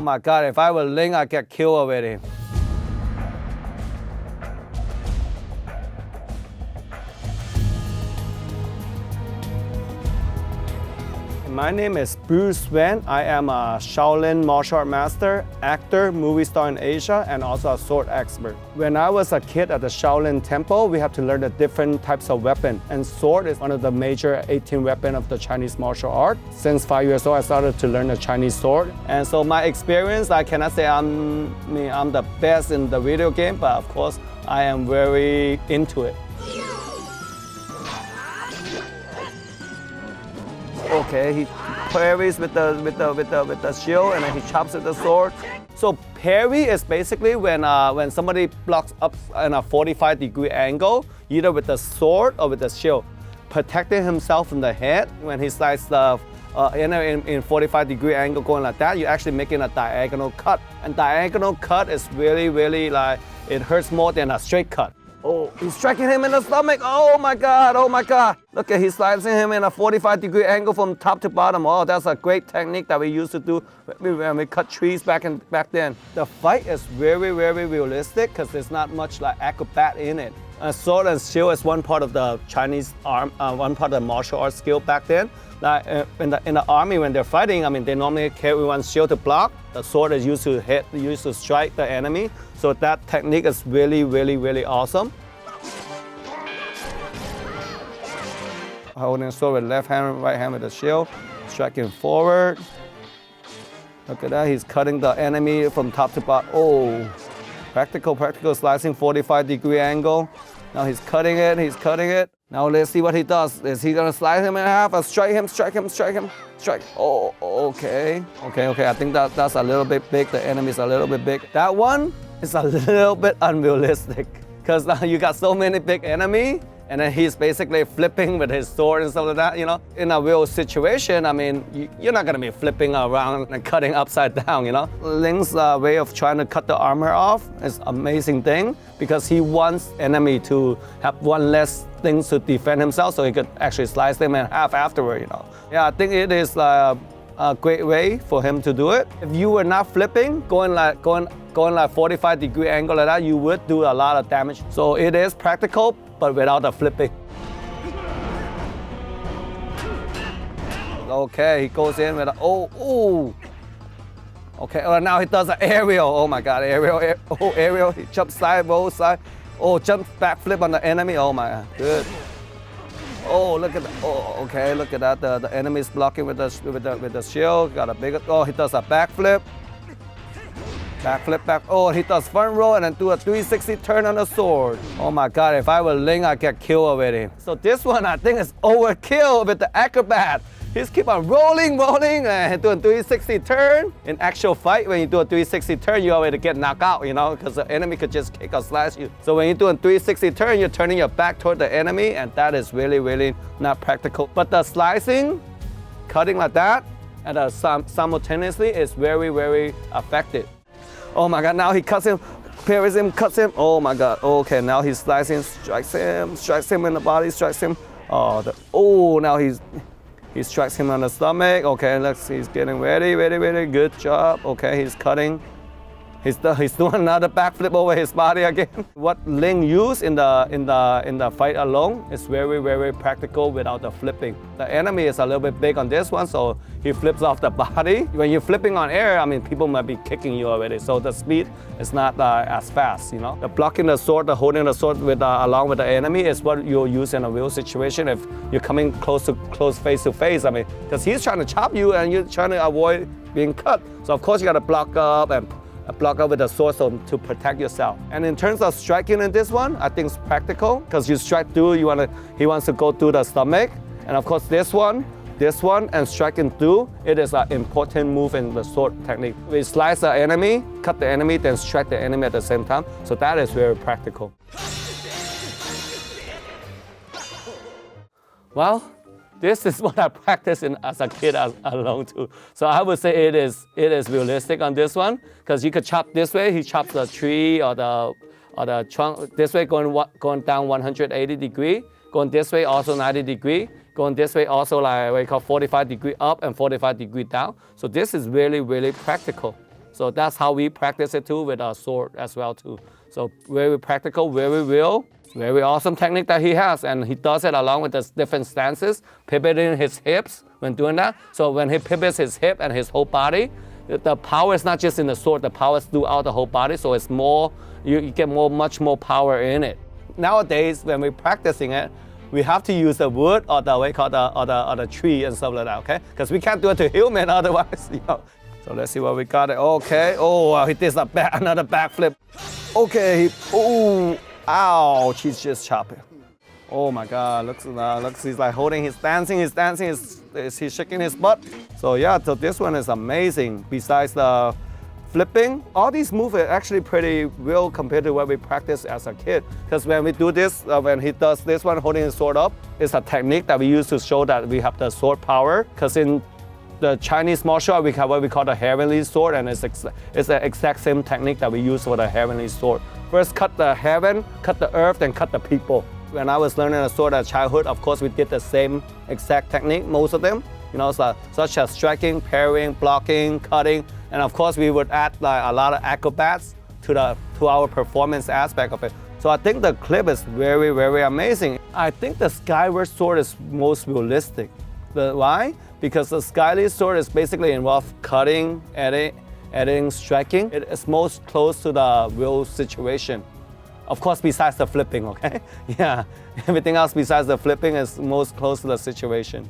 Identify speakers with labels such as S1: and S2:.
S1: my God, if I were Ling, I'd get killed already. My name is Bruce Wen. I am a Shaolin martial art master, actor, movie star in Asia, and also a sword expert. When I was a kid at the Shaolin temple, we have to learn the different types of weapon. And sword is one of the major 18 weapons of the Chinese martial art. Since 5 years old, I started to learn the Chinese sword. And so my experience, I cannot say I'm the best in the video game, but of course, I am very into it. Okay, he parries with the shield, and then he chops with the sword. So parry is basically when somebody blocks up in a 45-degree angle, either with the sword or with the shield, protecting himself from the head. When he slices the in 45-degree angle going like that, you're actually making a diagonal cut. And diagonal cut is really like, it hurts more than a straight cut. Oh, he's striking him in the stomach. Oh my God, oh my God. Look at, he's slicing him in a 45-degree angle from top to bottom. Oh, that's a great technique that we used to do when we cut trees back then. The fight is very realistic because there's not much like acrobat in it. Sword and shield is one part of the Chinese one part of the martial arts skill back then. Like in the army, when they're fighting, I mean, they normally carry one shield to block. The sword is used to hit, used to strike the enemy. So that technique is really awesome. Holding the sword with left hand, right hand with the shield, striking forward. Look at that, he's cutting the enemy from top to bottom. Oh, practical slicing, 45-degree angle. Now he's cutting it. Now let's see what he does. Is he gonna slice him in half or strike him? Oh, okay. I think that's a little bit big. The enemy's a little bit big. That one is a little bit unrealistic because now you got so many big enemy, and then he's basically flipping with his sword and stuff like that, you know? In a real situation, I mean, you're not gonna be flipping around and cutting upside down, you know? Ling's way of trying to cut the armor off is an amazing thing because he wants enemy to have one less thing to defend himself so he could actually slice them in half afterward, you know? Yeah, I think it is a great way for him to do it. If you were not flipping, going like 45-degree angle like that, you would do a lot of damage. So it is practical, but without the flipping. Okay, he goes in with a, oh. Okay, now he does an aerial. Oh my God, aerial. He jumps side, rolls side. Oh, jump back flip on the enemy. Oh my God, good. Oh, look at that. Oh, okay, look at that. The enemy's blocking with the shield. Got a bigger. Oh, he does a backflip. Back. Oh, he does front roll and then do a 360 turn on the sword. Oh my God, if I were Ling, I'd get killed already. So this one, I think, is overkill with the acrobat. He's keep on rolling and doing 360 turn. In actual fight, when you do a 360 turn, you already get knocked out, you know, because the enemy could just kick or slash you. So when you're doing 360 turn, you're turning your back toward the enemy, and that is really not practical. But the slicing, cutting like that, and simultaneously is very effective. Oh my God, now he cuts him, parries him, cuts him. Oh my God, okay, now he's slicing, strikes him in the body, strikes him. Now he strikes him on the stomach. Okay, he's getting ready, good job. Okay, he's cutting. He's doing another backflip over his body again. What Ling used in the fight alone is very practical without the flipping. The enemy is a little bit big on this one, so he flips off the body. When you're flipping on air, I mean, people might be kicking you already, so the speed is not as fast, you know? The blocking the sword, the holding the sword along with the enemy is what you'll use in a real situation if you're coming close face to face. I mean, because he's trying to chop you and you're trying to avoid being cut. So of course you got to block up with the sword to protect yourself. And in terms of striking in this one, I think it's practical because you strike through, he wants to go through the stomach. And of course this one, and striking through, it is an important move in the sword technique. We slice the enemy, cut the enemy, then strike the enemy at the same time. So that is very practical. Well, this is what I practiced as a kid alone too. So I would say it is realistic on this one because you could chop this way. He chops the tree or the trunk this way, going down 180 degree. Going this way also 90 degree. Going this way also like what you call 45 degree up and 45 degree down. So this is really practical. So that's how we practice it too with our sword as well too. So very practical, very real, very awesome technique that he has. And he does it along with the different stances, pivoting his hips when doing that. So when he pivots his hip and his whole body, the power is not just in the sword, the power is throughout the whole body. So it's more, you get much more power in it. Nowadays, when we're practicing it, we have to use the wood or the or the tree and stuff like that, okay? Because we can't do it to human otherwise, you know. So let's see what we got. Okay. Oh, he did another backflip. Okay. Oh, ouch! He's just chopping. Oh my God! Looks. He's like holding. He's dancing. He's shaking his butt. So yeah. So this one is amazing. Besides the flipping, all these moves are actually pretty real compared to what we practiced as a kid. Because when we do this, when he does this one, holding his sword up, it's a technique that we use to show that we have the sword power. Because in the Chinese martial art, we have what we call the heavenly sword, and it's the exact same technique that we use for the heavenly sword. First, cut the heaven, cut the earth, then cut the people. When I was learning a sword at childhood, of course, we did the same exact technique, most of them. You know, such as striking, parrying, blocking, cutting, and of course, we would add like a lot of acrobats to our performance aspect of it. So I think the clip is very, very amazing. I think the Skyward Sword is most realistic. Why? Because the Skyly Sword is basically involved cutting, editing, striking. It is most close to the real situation. Of course, besides the flipping, okay? Yeah, everything else besides the flipping is most close to the situation.